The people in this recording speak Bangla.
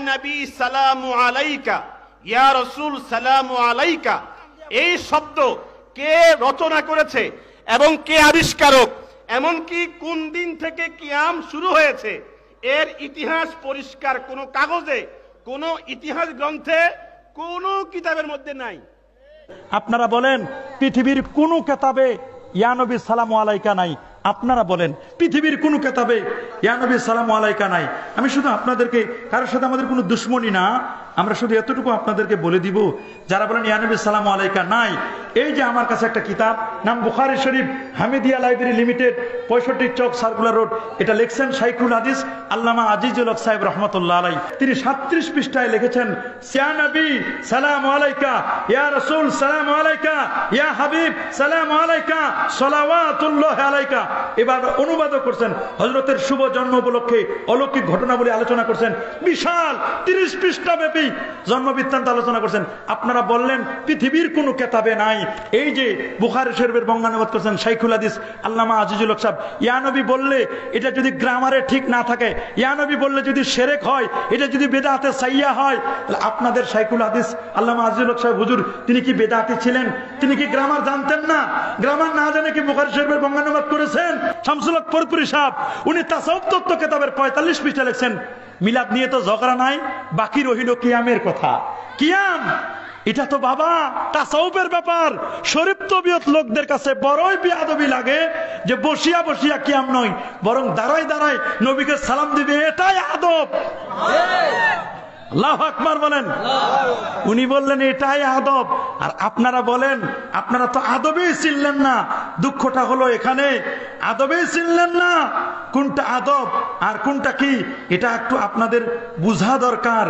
নবী সালামু আলাইকা, ইয়া রাসূল সালামু আলাইকা, এই শব্দ কে রচনা করেছে এবং কে আবিষ্কারক, এমনকি কোন দিন থেকে কিয়াম শুরু হয়েছে এর ইতিহাস পরিষ্কার কোনো কাগজে, কোনো ইতিহাস গ্রন্থে, কোনো কিতাবের মধ্যে নাই। আপনারা বলেন পৃথিবীর কোন কিতাবে ইয়া নবী সালামু আলাইকা নাই। আপনারা বলেন পৃথিবীর কোন কিতাবে ইয়া নবী সালামু আলাইকা নাই। আমি শুধু আপনাদেরকে, কারোর সাথে আমাদের কোনো দুশ্মনী না, আমরা শুধু এতটুকু আপনাদেরকে বলে দিব, যারা বলেন ইয়া নবী সালামু আলাইকা নাই, এই যে আমার কাছে একটা কিতাব, নাম বুখারী শরীফ, হামিদিয়া লাইব্রেরি লিমিটেড, 65 চক সার্কুলার রোড, এটা লিখছেন শাইখুল হাদিস আল্লামা আজিজুল হক সাহেব রহমতুল্লাহ আলাইহি। তিনি 37 পৃষ্ঠায় লিখেছেন, ইয়া নবী সালামু আলাইকা, ইয়া রাসূল সালামু আলাইকা, ইয়া হাবিব সালামু আলাইকা, সালাওয়াতুল্লাহ আলাইকা। এবার অনুবাদও করছেন, হযরতের শুভ জন্ম উপলক্ষে অলৌকিক ঘটনাবলী আলোচনা করছেন, বিশাল 30 পৃষ্ঠা ব্যাপী জন্ম বৃত্তান্ত আলোচনা করছেন। আপনারা বললেন পৃথিবীর কোন কিতাবে নাই। এই যে বুখারী শরীফের বঙ্গানুবাদ করছেন শাইখুল হাদিস আল্লামা আজিজুল হক সাহেব, ইয়া নবী বললে এটা যদি গ্রামারে ঠিক না থাকে, ইয়া নবী বললে যদি শিরক হয়, এটা যদি বেদাতে সাইয়্যা হয়, তাহলে আপনাদের শাইখুল হাদিস আল্লামা আজিজুল হক সাহেব হুজুর, তিনি কি বেদাতি ছিলেন? তিনি কি গ্রামার জানতেন না? গ্রামার না জানে কি বুখারী শরীফের বঙ্গানুবাদ করেছেন? শামসুল হক ফরিদপুরি সাহেব, উনি তাসাউফ তত্ত্ব কিতাবের 45 পৃষ্ঠা লিখছেন, মিলাদ নিয়ে তো ঝগড়া নাই, বাকি রহিল কিয়ামের কথা। কিয়াম এটা তো বাবা তাসাউফের ব্যাপার। শরীফ তবিয়ত লোকদের কাছে বড়ই বেয়াদবি লাগে যে বসিয়া বসিয়া কিয়াম নয়, বরং দাঁড়ায় দাঁড়ায় নবীকে সালাম দিবে, এটাই আদব। আল্লাহু আকবার বলেন। উনি বললেন এটাই আদব, আর আপনারা বলেন আপনারা তো আদবেই চিনলেন না। দুঃখটা হলো এখানে, আদবেই চিনলেন না কোনটা আদব আর কোনটা কি, এটা একটু আপনাদের বোঝা দরকার।